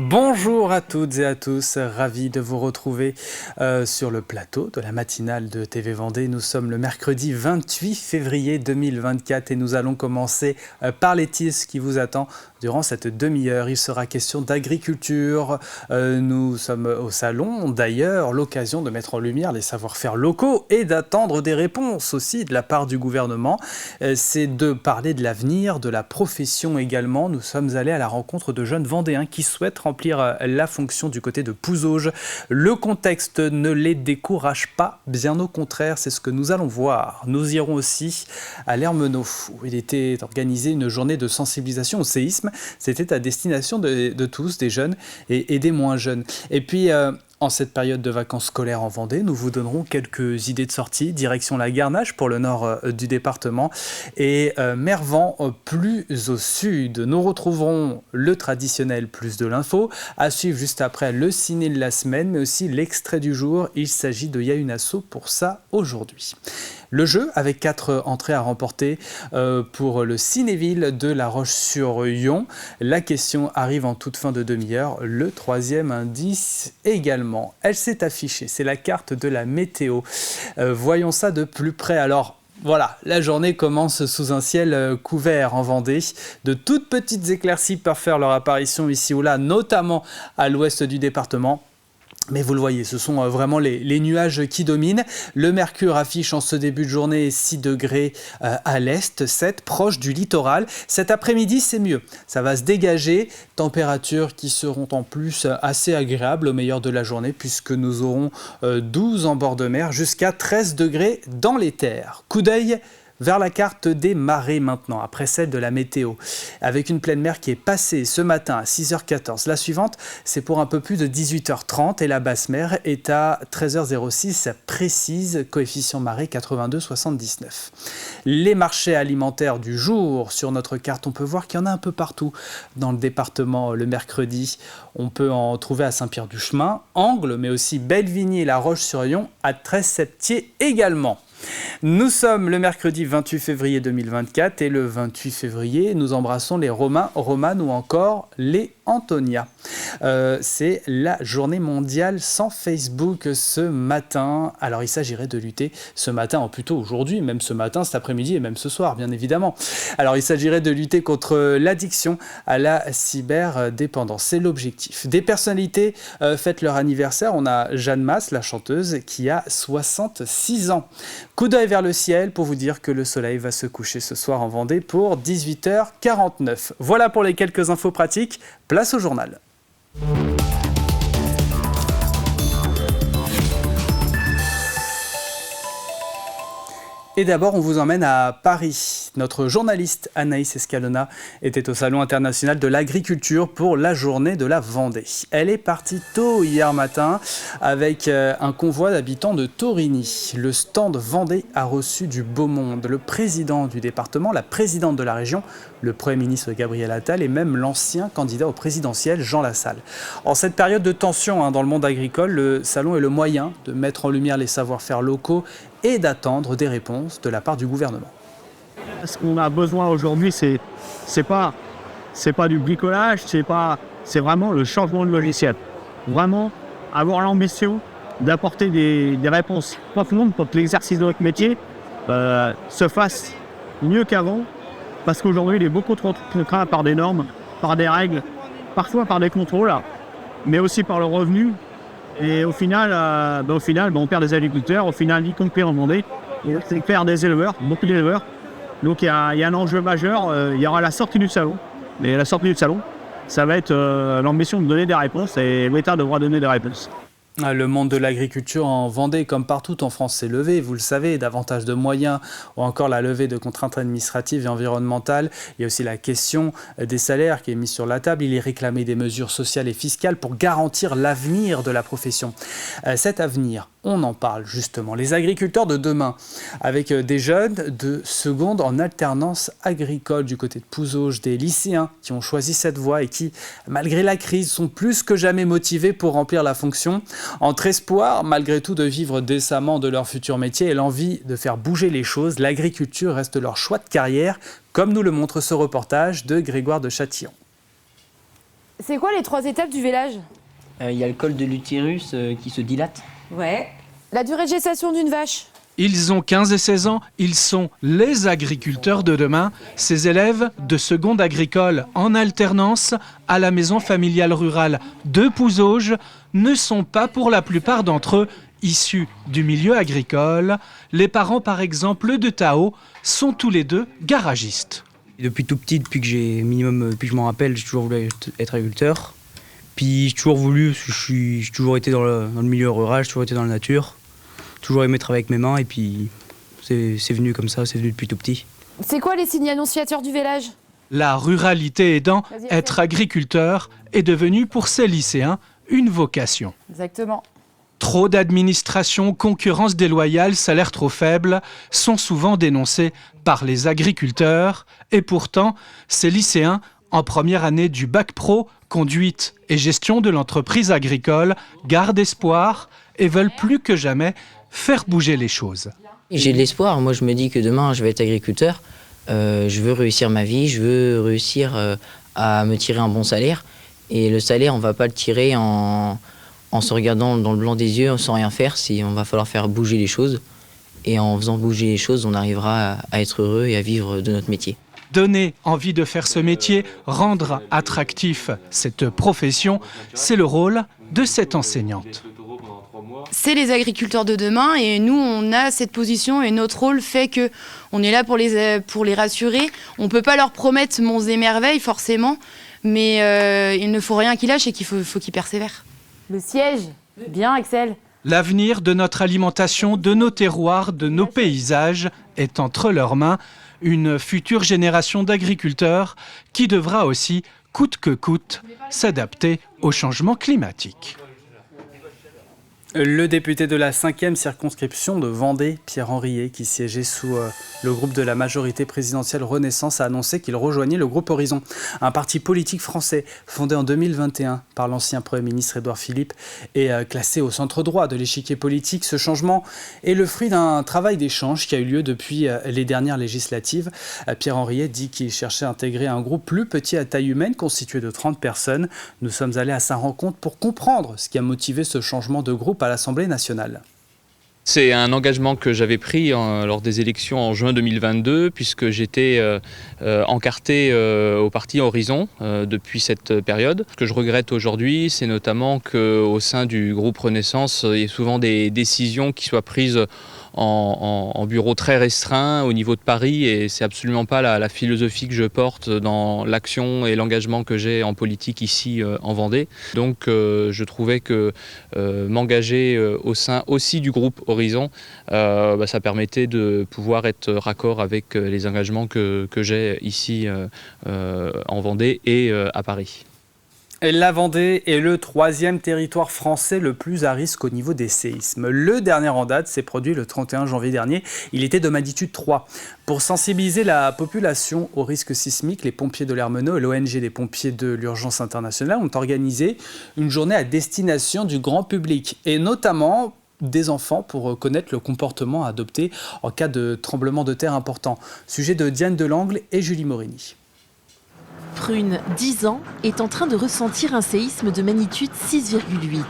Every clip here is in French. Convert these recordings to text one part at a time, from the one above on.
Bonjour à toutes et à tous, ravi de vous retrouver sur le plateau de la matinale de TV Vendée. Nous sommes le mercredi 28 février 2024 et nous allons commencer par les titres qui vous attend durant cette demi-heure. Il sera question d'agriculture. Nous sommes au salon, d'ailleurs, l'occasion de mettre en lumière les savoir-faire locaux et d'attendre des réponses aussi de la part du gouvernement. C'est de parler de l'avenir, de la profession également. Nous sommes allés à la rencontre de jeunes Vendéens qui souhaitent remplir la fonction du côté de Pouzauges. Le contexte ne les décourage pas, bien au contraire, c'est ce que nous allons voir. Nous irons aussi à l'Ermenau, où il était organisé une journée de sensibilisation au séisme. C'était à destination de tous, des jeunes et des moins jeunes. Et puis, en cette période de vacances scolaires en Vendée, nous vous donnerons quelques idées de sortie, direction la Garnache pour le nord du département et Mervan plus au sud. Nous retrouverons le traditionnel plus de l'info, à suivre juste après le ciné de la semaine, mais aussi l'extrait du jour. Il s'agit de Yahunasso pour ça aujourd'hui. Le jeu avec 4 entrées à remporter pour le Cinéville de La Roche-sur-Yon. La question arrive en toute fin de demi-heure. Le troisième indice également. Elle s'est affichée, c'est la carte de la météo. Voyons ça de plus près. Alors, voilà, la journée commence sous un ciel couvert en Vendée. De toutes petites éclaircies peuvent faire leur apparition ici ou là, notamment à l'ouest du département. Mais vous le voyez, ce sont vraiment les nuages qui dominent. Le mercure affiche en ce début de journée 6 degrés à l'est, 7 proche du littoral. Cet après-midi, c'est mieux. Ça va se dégager. Températures qui seront en plus assez agréables au meilleur de la journée puisque nous aurons 12 en bord de mer jusqu'à 13 degrés dans les terres. Coup d'œil vers la carte des marées maintenant, après celle de la météo, avec une pleine mer qui est passée ce matin à 6h14. La suivante, c'est pour un peu plus de 18h30 et la basse mer est à 13h06 précise, coefficient marée 82,79. Les marchés alimentaires du jour sur notre carte, on peut voir qu'il y en a un peu partout dans le département le mercredi. On peut en trouver à Saint-Pierre-du-Chemin, Angles, mais aussi Bellevigny et La Roche-sur-Yon, à Trèves-Septier également. Nous sommes le mercredi 28 février 2024 et le 28 février, nous embrassons les Romains, Romanes ou encore les Antonia. C'est la journée mondiale sans Facebook ce matin. Alors il s'agirait de lutter ce matin, ou plutôt aujourd'hui, même ce matin, cet après-midi et même ce soir, bien évidemment. Alors il s'agirait de lutter contre l'addiction à la cyberdépendance. C'est l'objectif. Des personnalités fêtent leur anniversaire. On a Jeanne Masse, la chanteuse, qui a 66 ans. Coup d'œil vers le ciel pour vous dire que le soleil va se coucher ce soir en Vendée pour 18h49. Voilà pour les quelques infos pratiques. Place au journal. Et d'abord, on vous emmène à Paris. Notre journaliste Anaïs Escalona était au Salon international de l'agriculture pour la journée de la Vendée. Elle est partie tôt hier matin avec un convoi d'habitants de Torigny. Le stand Vendée a reçu du beau monde. Le président du département, la présidente de la région, le Premier ministre Gabriel Attal et même l'ancien candidat au présidentiel Jean Lassalle. En cette période de tension dans le monde agricole, le salon est le moyen de mettre en lumière les savoir-faire locaux et d'attendre des réponses de la part du gouvernement. Ce qu'on a besoin aujourd'hui, c'est pas du bricolage, c'est vraiment le changement de logiciel. Vraiment avoir l'ambition d'apporter des réponses profondes pour que l'exercice de notre métier se fasse mieux qu'avant. Parce qu'aujourd'hui, il est beaucoup trop contraint par des normes, par des règles, parfois par des contrôles, mais aussi par le revenu. Et au final, on perd des agriculteurs, au final, y compris en Vendée, on perd des éleveurs, beaucoup d'éleveurs. Donc il y a un enjeu majeur, il y aura la sortie du salon. Et la sortie du salon, ça va être l'ambition de donner des réponses et l'État devra donner des réponses. Le monde de l'agriculture en Vendée, comme partout en France, s'est levé, vous le savez, davantage de moyens ou encore la levée de contraintes administratives et environnementales. Il y a aussi la question des salaires qui est mise sur la table. Il est réclamé des mesures sociales et fiscales pour garantir l'avenir de la profession. Cet avenir, On en parle justement. Les agriculteurs de demain, avec des jeunes de seconde en alternance agricole du côté de Pouzauges, des lycéens qui ont choisi cette voie et qui, malgré la crise, sont plus que jamais motivés pour remplir la fonction. Entre espoir, malgré tout, de vivre décemment de leur futur métier et l'envie de faire bouger les choses, l'agriculture reste leur choix de carrière, comme nous le montre ce reportage de Grégoire de Châtillon. C'est quoi les 3 étapes du vélage ? Il y a le col de l'utérus qui se dilate. Ouais. La durée de gestation d'une vache ? Ils ont 15 et 16 ans, ils sont les agriculteurs de demain, ces élèves de seconde agricole en alternance à la maison familiale rurale de Pouzauges ne sont pas pour la plupart d'entre eux issus du milieu agricole. Les parents par exemple de Tao sont tous les deux garagistes. Depuis tout petit, depuis que je m'en rappelle, j'ai toujours voulu être agriculteur. Puis j'ai toujours voulu, j'ai toujours été dans le milieu rural, j'ai toujours été dans la nature. Toujours aimé travailler avec mes mains et puis c'est venu comme ça, c'est venu depuis tout petit. C'est quoi les signes annonciateurs du vélage ? La ruralité aidant, être agriculteur est devenu pour ces lycéens une vocation. Exactement. Trop d'administration, concurrence déloyale, salaire trop faible sont souvent dénoncés par les agriculteurs. Et pourtant, ces lycéens, en première année du bac pro, conduite et gestion de l'entreprise agricole, gardent espoir et veulent plus que jamais faire bouger les choses. J'ai de l'espoir. Moi, je me dis que demain, je vais être agriculteur. Je veux réussir ma vie. Je veux réussir à me tirer un bon salaire. Et le salaire, on ne va pas le tirer en se regardant dans le blanc des yeux, sans rien faire. On va falloir faire bouger les choses. Et en faisant bouger les choses, on arrivera à être heureux et à vivre de notre métier. Donner envie de faire ce métier, rendre attractif cette profession, c'est le rôle de cette enseignante. C'est les agriculteurs de demain et nous, on a cette position et notre rôle fait qu'on est là pour les rassurer. On ne peut pas leur promettre monts et merveilles forcément, mais il ne faut rien qu'ils lâchent et qu'il faut qu'ils persévèrent. Le siège ? Bien, Axel. L'avenir de notre alimentation, de nos terroirs, de nos paysages est entre leurs mains. Une future génération d'agriculteurs qui devra aussi, coûte que coûte, s'adapter au changement climatique. Le député de la 5e circonscription de Vendée, Pierre Henriet, qui siégeait sous le groupe de la majorité présidentielle Renaissance, a annoncé qu'il rejoignait le groupe Horizon, un parti politique français fondé en 2021 par l'ancien Premier ministre Édouard Philippe et classé au centre droit de l'échiquier politique. Ce changement est le fruit d'un travail d'échange qui a eu lieu depuis les dernières législatives. Pierre Henriet dit qu'il cherchait à intégrer un groupe plus petit à taille humaine, constitué de 30 personnes. Nous sommes allés à sa rencontre pour comprendre ce qui a motivé ce changement de groupe à l'Assemblée nationale. C'est un engagement que j'avais pris lors des élections en juin 2022, puisque j'étais encarté au parti Horizon depuis cette période. Ce que je regrette aujourd'hui, c'est notamment qu'au sein du groupe Renaissance, il y ait souvent des décisions qui soient prises en bureau très restreint au niveau de Paris, et c'est absolument pas la philosophie que je porte dans l'action et l'engagement que j'ai en politique ici en Vendée. Donc je trouvais que m'engager au sein aussi du groupe Horizon, ça permettait de pouvoir être raccord avec les engagements que j'ai ici en Vendée et à Paris. La Vendée est le 3e territoire français le plus à risque au niveau des séismes. Le dernier en date s'est produit le 31 janvier dernier. Il était de magnitude 3. Pour sensibiliser la population au risque sismique, les pompiers de l'Hermenot et l'ONG des pompiers de l'Urgence internationale ont organisé une journée à destination du grand public et notamment des enfants pour connaître le comportement à adopter en cas de tremblement de terre important. Sujet de Diane Delangle et Julie Morini. Prune, 10 ans, est en train de ressentir un séisme de magnitude 6,8.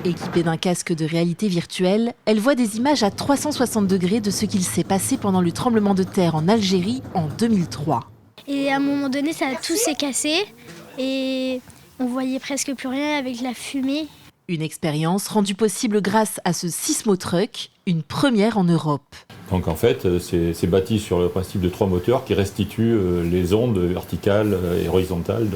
Équipée d'un casque de réalité virtuelle, elle voit des images à 360 degrés de ce qu'il s'est passé pendant le tremblement de terre en Algérie en 2003. Et à un moment donné, tout s'est cassé et on voyait presque plus rien avec la fumée. Une expérience rendue possible grâce à ce sismotruck, une première en Europe. Donc en fait, c'est bâti sur le principe de 3 moteurs qui restituent les ondes verticales et horizontales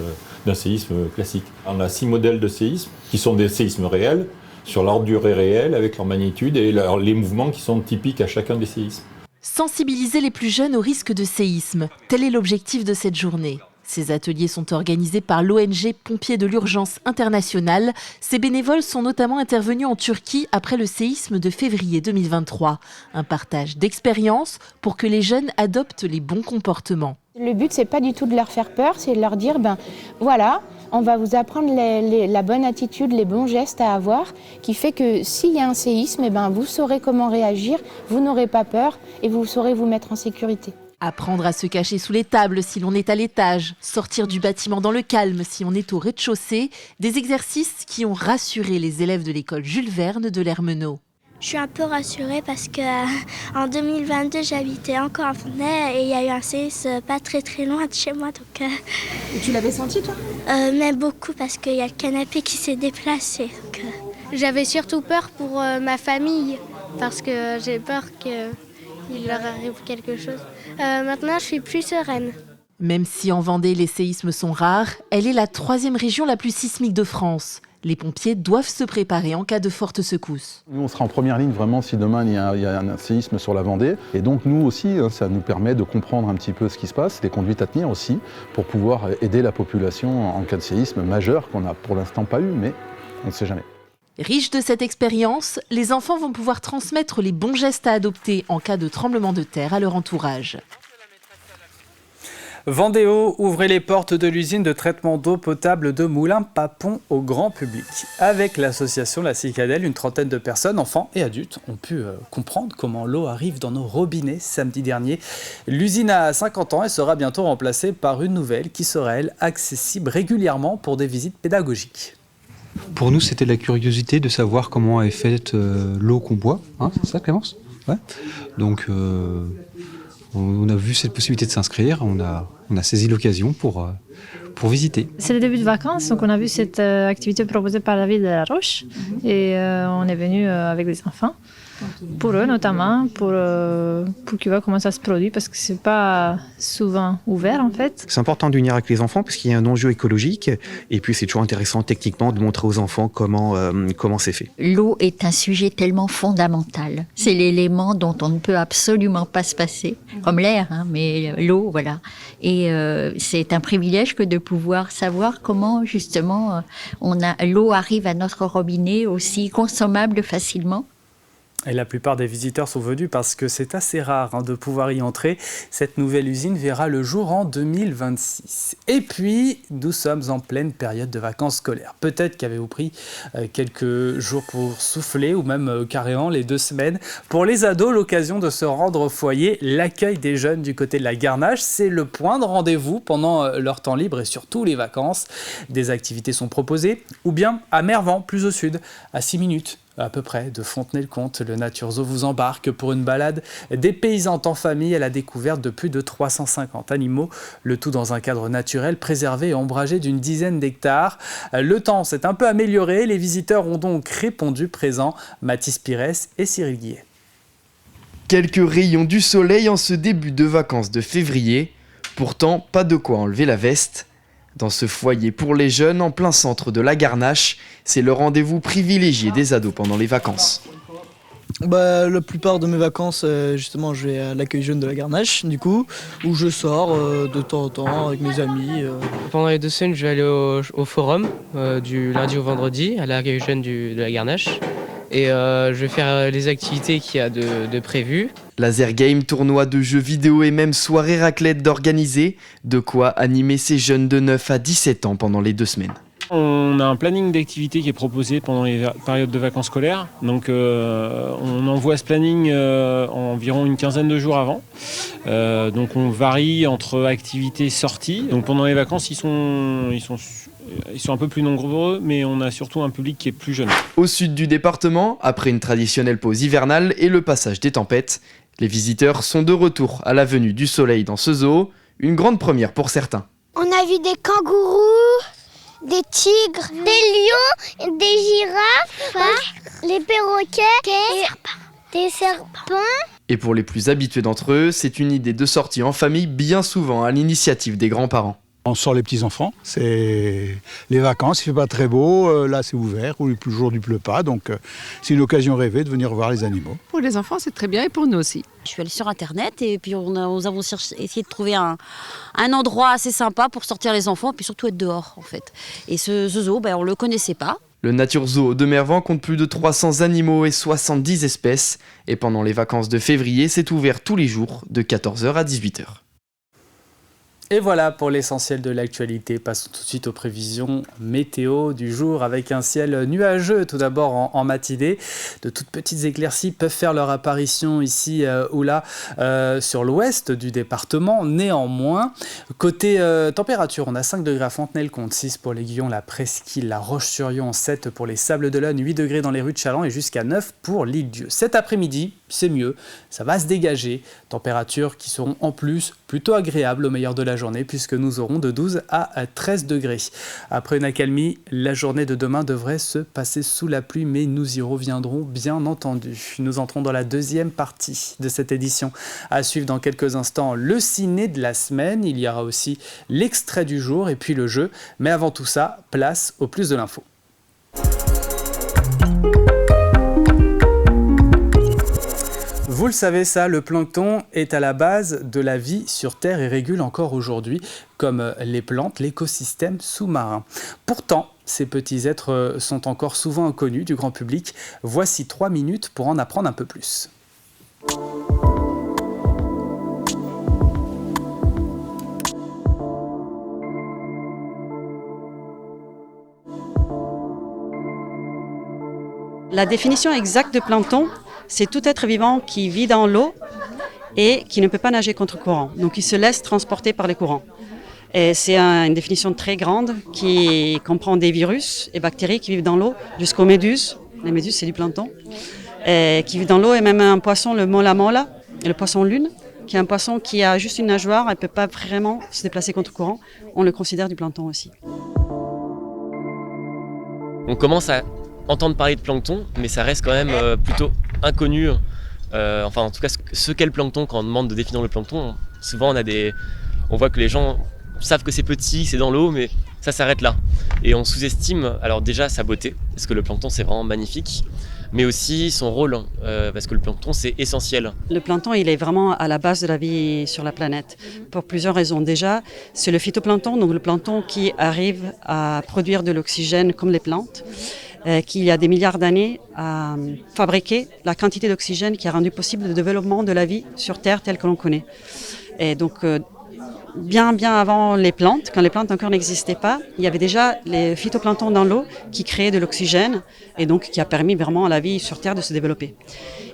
d'un séisme classique. On a 6 modèles de séisme qui sont des séismes réels, sur leur durée réelle, avec leur magnitude et les mouvements qui sont typiques à chacun des séismes. Sensibiliser les plus jeunes au risque de séisme, tel est l'objectif de cette journée. Ces ateliers sont organisés par l'ONG Pompiers de l'Urgence Internationale. Ces bénévoles sont notamment intervenus en Turquie après le séisme de février 2023. Un partage d'expériences pour que les jeunes adoptent les bons comportements. Le but, c'est pas du tout de leur faire peur, c'est de leur dire, voilà, on va vous apprendre la bonne attitude, les bons gestes à avoir, qui fait que s'il y a un séisme, vous saurez comment réagir, vous n'aurez pas peur et vous saurez vous mettre en sécurité. Apprendre à se cacher sous les tables si l'on est à l'étage, sortir du bâtiment dans le calme si on est au rez-de-chaussée, des exercices qui ont rassuré les élèves de l'école Jules Verne de l'Ermenau. Je suis un peu rassurée parce qu'en 2022, j'habitais encore en Fontenay et il y a eu un séisme pas très loin de chez moi. Donc, Et tu l'avais senti, toi? Mais beaucoup parce qu'il y a le canapé qui s'est déplacé. J'avais surtout peur pour ma famille parce que j'ai peur qu'il leur arrive quelque chose. Maintenant, je suis plus sereine. Même si en Vendée, les séismes sont rares, elle est la 3e région la plus sismique de France. Les pompiers doivent se préparer en cas de forte secousse. Nous, on sera en première ligne vraiment si demain il y a un séisme sur la Vendée. Et donc nous aussi, ça nous permet de comprendre un petit peu ce qui se passe, les conduites à tenir aussi, pour pouvoir aider la population en cas de séisme majeur qu'on n'a pour l'instant pas eu, mais on ne sait jamais. Riches de cette expérience, les enfants vont pouvoir transmettre les bons gestes à adopter en cas de tremblement de terre à leur entourage. Vendéo, ouvrez les portes de l'usine de traitement d'eau potable de Moulins-Papon au grand public. Avec l'association La Cicadelle, une trentaine de personnes, enfants et adultes, ont pu comprendre comment l'eau arrive dans nos robinets samedi dernier. L'usine a 50 ans et sera bientôt remplacée par une nouvelle qui sera, elle, accessible régulièrement pour des visites pédagogiques. Pour nous, c'était la curiosité de savoir comment est faite l'eau qu'on boit. Hein, c'est ça, Clémence ? Ouais. Donc, on a vu cette possibilité de s'inscrire. On a saisi l'occasion pour visiter. C'est le début de vacances, donc on a vu cette activité proposée par la ville de La Roche. Et on est venu avec les enfants. Pour eux notamment, pour qu'ils voient comment ça se produit, parce que c'est pas souvent ouvert en fait. C'est important de venir avec les enfants parce qu'il y a un enjeu écologique et puis c'est toujours intéressant techniquement de montrer aux enfants comment c'est fait. L'eau est un sujet tellement fondamental. C'est l'élément dont on ne peut absolument pas se passer, comme l'air, mais l'eau, voilà. Et c'est un privilège que de pouvoir savoir comment justement l'eau arrive à notre robinet aussi consommable facilement. Et la plupart des visiteurs sont venus parce que c'est assez rare de pouvoir y entrer. Cette nouvelle usine verra le jour en 2026. Et puis, nous sommes en pleine période de vacances scolaires. Peut-être qu'avez-vous pris quelques jours pour souffler ou même carrément les 2 semaines. Pour les ados, l'occasion de se rendre au foyer, l'accueil des jeunes du côté de la Garnache, c'est le point de rendez-vous pendant leur temps libre et surtout les vacances. Des activités sont proposées, ou bien à Mervan, plus au sud, à 6 minutes. À peu près de Fontenay-le-Comte, le Nature Zoo vous embarque pour une balade dépaysante en famille à la découverte de plus de 350 animaux, le tout dans un cadre naturel préservé et ombragé d'une dizaine d'hectares. Le temps s'est un peu amélioré, les visiteurs ont donc répondu présents. Mathis Pires et Cyril Guillet. Quelques rayons du soleil en ce début de vacances de février, pourtant pas de quoi enlever la veste. Dans ce foyer pour les jeunes, en plein centre de la Garnache, c'est le rendez-vous privilégié des ados pendant les vacances. La plupart de mes vacances, justement, je vais à l'accueil jeune de la Garnache, du coup, où je sors de temps en temps avec mes amis. Pendant les 2 semaines, je vais aller au forum, du lundi au vendredi, à l'accueil jeune de la Garnache. Et je vais faire les activités qu'il y a de prévues. Laser game, tournoi de jeux vidéo et même soirée raclette d'organiser, de quoi animer ces jeunes de 9 à 17 ans pendant les 2 semaines. On a un planning d'activités qui est proposé pendant les périodes de vacances scolaires. Donc on envoie ce planning environ une quinzaine de jours avant. Donc on varie entre activités et sorties. Donc pendant les vacances, ils sont un peu plus nombreux, mais on a surtout un public qui est plus jeune. Au sud du département, après une traditionnelle pause hivernale et le passage des tempêtes, les visiteurs sont de retour à la venue du soleil dans ce zoo, une grande première pour certains. On a vu des kangourous, des tigres, des lions, des girafes, les perroquets, des serpents. Et pour les plus habitués d'entre eux, c'est une idée de sortie en famille bien souvent à l'initiative des grands-parents. On sort les petits-enfants, c'est les vacances, il ne fait pas très beau, là c'est ouvert, ou aujourd'hui il ne pleut pas, donc c'est une occasion rêvée de venir voir les animaux. Pour les enfants c'est très bien et pour nous aussi. Je suis allée sur internet et puis nous avons essayé de trouver un endroit assez sympa pour sortir les enfants et puis surtout être dehors en fait. Et ce zoo, on ne le connaissait pas. Le Nature Zoo de Mervan compte plus de 300 animaux et 70 espèces. Et pendant les vacances de février, c'est ouvert tous les jours de 14h à 18h. Et voilà pour l'essentiel de l'actualité. Passons tout de suite aux prévisions météo du jour avec un ciel nuageux tout d'abord en matinée. De toutes petites éclaircies peuvent faire leur apparition ici ou là sur l'ouest du département. Néanmoins, côté température, on a 5 degrés à Fontenay-le-Comte, 6 pour l'Aiguillon, la Presqu'île, la Roche-sur-Yon, 7 pour les Sables-d'Olonne, 8 degrés dans les rues de Challans et jusqu'à 9 pour l'Île-Dieu. Cet après-midi, c'est mieux, ça va se dégager. Températures qui seront en plus plutôt agréables au meilleur de la journée puisque nous aurons de 12 à 13 degrés. Après une accalmie, la journée de demain devrait se passer sous la pluie, mais nous y reviendrons bien entendu. Nous entrons dans la deuxième partie de cette édition. À suivre dans quelques instants le ciné de la semaine. Il y aura aussi l'extrait du jour et puis le jeu. Mais avant tout ça, place au plus de l'info. Vous le savez ça, le plancton est à la base de la vie sur Terre et régule encore aujourd'hui, comme les plantes, l'écosystème sous-marin. Pourtant, ces petits êtres sont encore souvent inconnus du grand public. Voici 3 minutes pour en apprendre un peu plus. La définition exacte de plancton, c'est tout être vivant qui vit dans l'eau et qui ne peut pas nager contre courant. Donc il se laisse transporter par les courants. Et c'est une définition très grande qui comprend des virus et bactéries qui vivent dans l'eau jusqu'aux méduses. Les méduses, c'est du plancton. Et qui vivent dans l'eau et même un poisson, le mola mola, le poisson lune, qui est un poisson qui a juste une nageoire, elle ne peut pas vraiment se déplacer contre courant. On le considère du plancton aussi. On commence à entendre parler de plancton, mais ça reste quand même plutôt inconnu. Enfin, en tout cas, ce qu'est le plancton, quand on demande de définir le plancton, souvent on voit que les gens savent que c'est petit, c'est dans l'eau, mais ça s'arrête là. Et on sous-estime, alors déjà sa beauté, parce que le plancton c'est vraiment magnifique, mais aussi son rôle, parce que le plancton c'est essentiel. Le plancton, il est vraiment à la base de la vie sur la planète, pour plusieurs raisons. Déjà, c'est le phytoplancton, donc le plancton qui arrive à produire de l'oxygène comme les plantes, qui il y a des milliards d'années a fabriqué la quantité d'oxygène qui a rendu possible le développement de la vie sur Terre telle que l'on connaît. Et donc, bien avant les plantes, quand les plantes encore n'existaient pas, il y avait déjà les phytoplanctons dans l'eau qui créaient de l'oxygène et donc qui a permis vraiment à la vie sur Terre de se développer.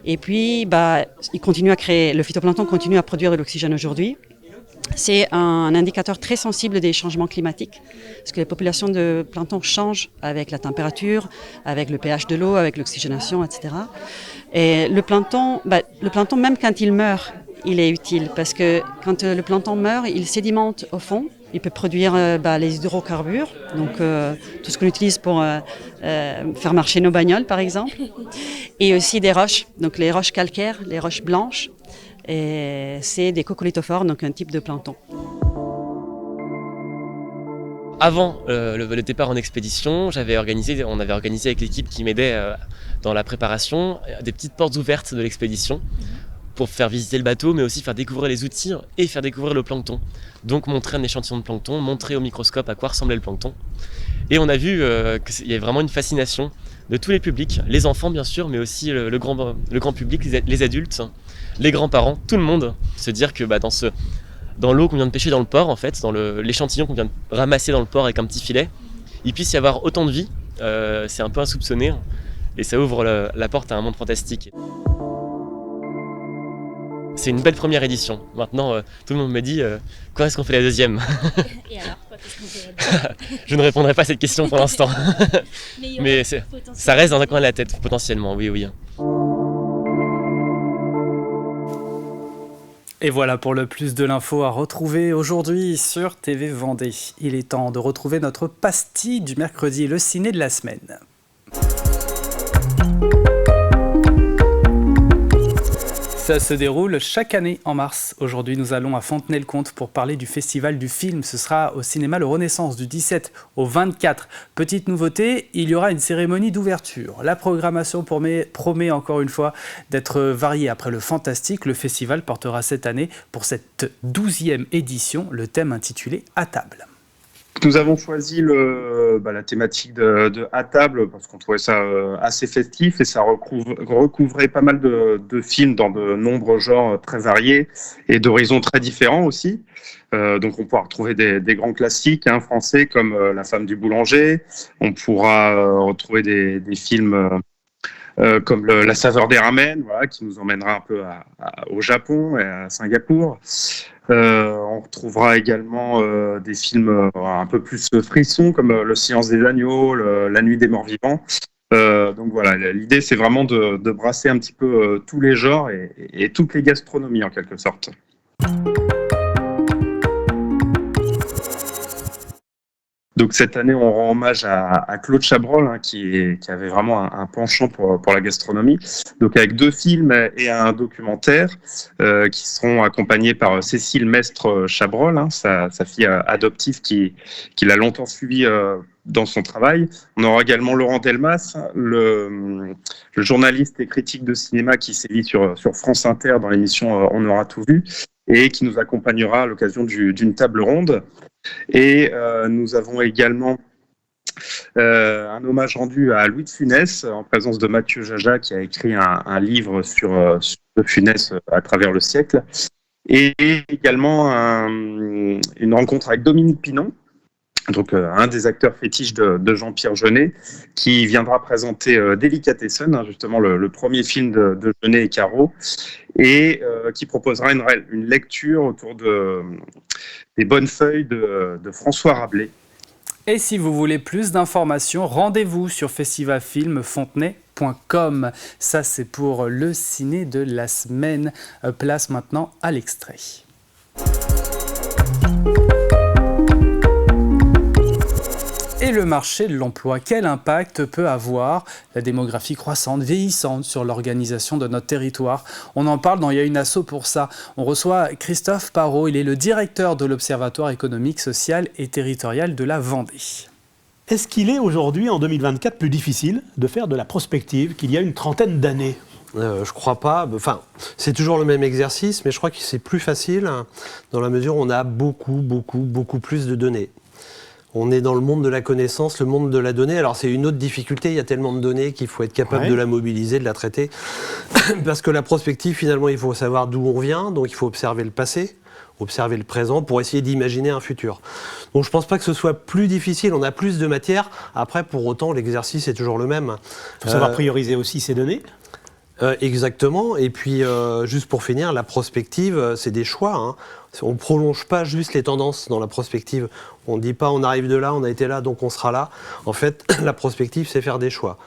Et puis, le phytoplancton continue à produire de l'oxygène aujourd'hui. C'est un indicateur très sensible des changements climatiques, parce que les populations de plancton changent avec la température, avec le pH de l'eau, avec l'oxygénation, etc. Et le plancton, même quand il meurt, il est utile, parce que quand le plancton meurt, il sédimente au fond. Il peut produire les hydrocarbures, donc tout ce qu'on utilise pour faire marcher nos bagnoles, par exemple, et aussi des roches, donc les roches calcaires, les roches blanches. Et c'est des coccolithophores, donc un type de plancton. Avant le départ en expédition, on avait organisé avec l'équipe qui m'aidait dans la préparation des petites portes ouvertes de l'expédition pour faire visiter le bateau, mais aussi faire découvrir les outils et faire découvrir le plancton. Donc montrer un échantillon de plancton, montrer au microscope à quoi ressemblait le plancton. Et on a vu qu'il y avait vraiment une fascination de tous les publics, les enfants bien sûr, mais aussi le grand public, les adultes, les grands-parents, tout le monde. Se dire que dans l'eau qu'on vient de pêcher dans le port, en fait, dans l'échantillon qu'on vient de ramasser dans le port avec un petit filet, il puisse y avoir autant de vie, c'est un peu insoupçonné, et ça ouvre la porte à un monde fantastique. C'est une belle première édition. Maintenant, tout le monde me dit quand est-ce qu'on fait la deuxième? Et alors, quand est-ce qu'on fait la deuxième? Je ne répondrai pas à cette question pour l'instant. Mais ça reste dans un coin de la tête, potentiellement, oui. Et voilà pour le plus de l'info à retrouver aujourd'hui sur TV Vendée. Il est temps de retrouver notre pastille du mercredi, le ciné de la semaine. Ça se déroule chaque année en mars. Aujourd'hui, nous allons à Fontenay-le-Comte pour parler du Festival du film. Ce sera au cinéma Le Renaissance du 17 au 24. Petite nouveauté, il y aura une cérémonie d'ouverture. La programmation promet encore une fois d'être variée. Après le fantastique, le festival portera cette année, pour cette 12e édition, le thème intitulé « À table ». Nous avons choisi la thématique de À table parce qu'on trouvait ça assez festif et ça recouvrait pas mal de films dans de nombreux genres très variés et d'horizons très différents aussi. Donc on pourra retrouver des grands classiques français comme La femme du boulanger. On pourra retrouver des films comme La saveur des ramen, qui nous emmènera un peu au Japon et à Singapour. On retrouvera également des films un peu plus frissons comme Le silence des agneaux, La nuit des morts vivants. Donc voilà, l'idée c'est vraiment de brasser un petit peu tous les genres et toutes les gastronomies en quelque sorte. Donc cette année, on rend hommage à Claude Chabrol, qui avait vraiment un penchant pour la gastronomie. Donc avec 2 films et un documentaire qui seront accompagnés par Cécile Mestre-Chabrol, sa fille adoptive qui l'a longtemps suivi dans son travail. On aura également Laurent Delmas, le journaliste et critique de cinéma qui sévit sur France Inter dans l'émission On aura tout vu et qui nous accompagnera à l'occasion d'une table ronde. Et nous avons également un hommage rendu à Louis de Funès en présence de Mathieu Jaja qui a écrit un livre sur De Funès à travers le siècle. Et également une rencontre avec Dominique Pinon, donc un des acteurs fétiches de Jean-Pierre Jeunet, qui viendra présenter Delicatessen, justement le premier film de Jeunet et Caro, et qui proposera une lecture autour des bonnes feuilles de François Rabelais. Et si vous voulez plus d'informations, rendez-vous sur festivalfilmfontenay.com. Ça, c'est pour le ciné de la semaine. Place maintenant à l'extrait. Et le marché de l'emploi, quel impact peut avoir la démographie croissante, vieillissante sur l'organisation de notre territoire? On en parle dans Il y a une asso pour ça. On reçoit Christophe Parot, il est le directeur de l'Observatoire économique, social et territorial de la Vendée. Est-ce qu'il est aujourd'hui, en 2024, plus difficile de faire de la prospective qu'il y a une trentaine d'années ? Je crois pas. Enfin, c'est toujours le même exercice, mais je crois que c'est plus facile dans la mesure où on a beaucoup plus de données. On est dans le monde de la connaissance, le monde de la donnée. Alors c'est une autre difficulté, il y a tellement de données qu'il faut être capable de la mobiliser, de la traiter. Parce que la prospective, finalement, il faut savoir d'où on vient, donc il faut observer le passé, observer le présent pour essayer d'imaginer un futur. Donc je ne pense pas que ce soit plus difficile, on a plus de matière. Après, pour autant, l'exercice est toujours le même. Il faut savoir prioriser aussi ces données. Exactement. Et puis, juste pour finir, la prospective, c'est des choix. On ne prolonge pas juste les tendances dans la prospective. On ne dit pas on arrive de là, on a été là, donc on sera là. En fait, la prospective, c'est faire des choix.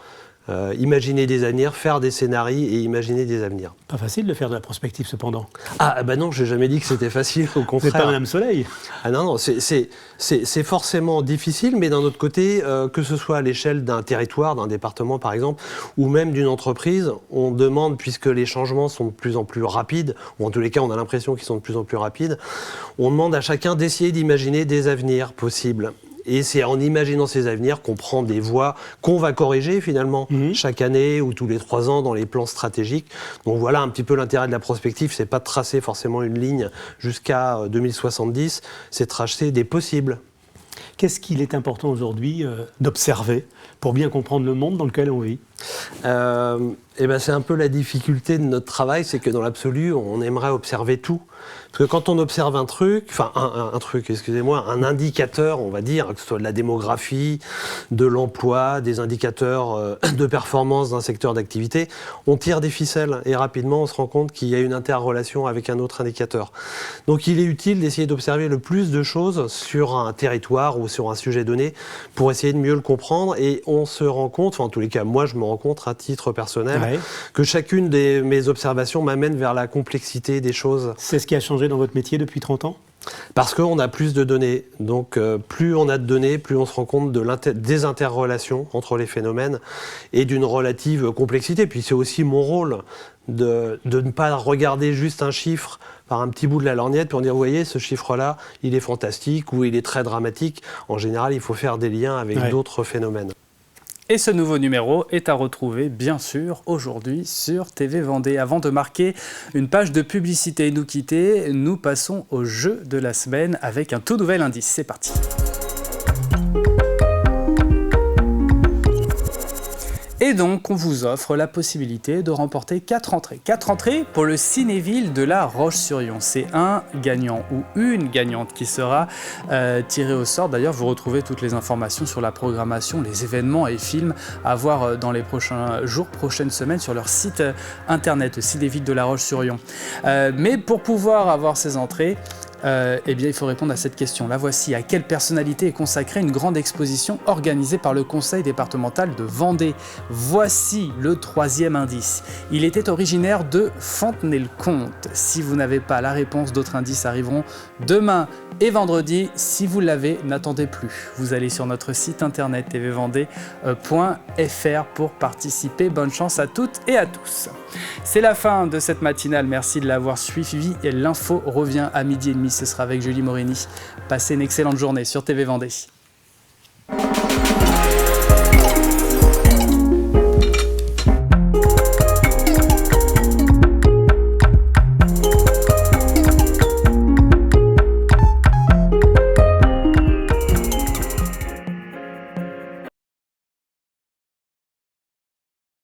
Imaginer des avenirs, faire des scénarios et imaginer des avenirs. Pas facile de faire de la prospective cependant. Ah ben non, j'ai jamais dit que c'était facile, au contraire. C'est pas Madame Soleil. Ah non, c'est forcément difficile, mais d'un autre côté, que ce soit à l'échelle d'un territoire, d'un département par exemple, ou même d'une entreprise, on demande, puisque les changements sont de plus en plus rapides, ou en tous les cas on a l'impression qu'ils sont de plus en plus rapides, on demande à chacun d'essayer d'imaginer des avenirs possibles. Et c'est en imaginant ces avenirs qu'on prend des voies qu'on va corriger finalement chaque année ou tous les 3 ans dans les plans stratégiques. Donc voilà un petit peu l'intérêt de la prospective, c'est pas de tracer forcément une ligne jusqu'à 2070, c'est de tracer des possibles. Qu'est-ce qu'il est important aujourd'hui d'observer pour bien comprendre le monde dans lequel on vit ? C'est un peu la difficulté de notre travail, c'est que dans l'absolu, on aimerait observer tout. Parce que quand on observe un indicateur, on va dire, que ce soit de la démographie, de l'emploi, des indicateurs de performance d'un secteur d'activité, on tire des ficelles et rapidement on se rend compte qu'il y a une interrelation avec un autre indicateur. Donc il est utile d'essayer d'observer le plus de choses sur un territoire ou sur un sujet donné pour essayer de mieux le comprendre, et on se rend compte, enfin en tous les cas moi je me rends compte à titre personnel, que chacune de mes observations m'amène vers la complexité des choses. C'est ce qui a changé dans votre métier depuis 30 ans ? Parce qu'on a plus de données. Donc plus on a de données, plus on se rend compte des interrelations entre les phénomènes et d'une relative complexité. Puis c'est aussi mon rôle de ne pas regarder juste un chiffre par un petit bout de la lorgnette pour dire, vous voyez, ce chiffre-là, il est fantastique ou il est très dramatique. En général, il faut faire des liens avec d'autres phénomènes. Et ce nouveau numéro est à retrouver, bien sûr, aujourd'hui sur TV Vendée. Avant de marquer une page de publicité et nous quitter, nous passons au jeu de la semaine avec un tout nouvel indice. C'est parti. Et donc, on vous offre la possibilité de remporter 4 entrées. 4 entrées pour le Cinéville de La Roche-sur-Yon. C'est un gagnant ou une gagnante qui sera tiré au sort. D'ailleurs, vous retrouvez toutes les informations sur la programmation, les événements et films à voir dans les prochains jours, prochaines semaines sur leur site internet, Cinéville de La Roche-sur-Yon. Mais pour pouvoir avoir ces entrées, eh bien, il faut répondre à cette question. La voici. À quelle personnalité est consacrée une grande exposition organisée par le Conseil départemental de Vendée? Voici le 3e indice. Il était originaire de Fontenay-le-Comte. Si vous n'avez pas la réponse, d'autres indices arriveront demain et vendredi. Si vous l'avez, n'attendez plus. Vous allez sur notre site internet tvvendée.fr pour participer. Bonne chance à toutes et à tous. C'est la fin de cette matinale. Merci de l'avoir suivi. L'info revient à 12h30. Ce sera avec Julie Morini. Passez une excellente journée sur TV Vendée.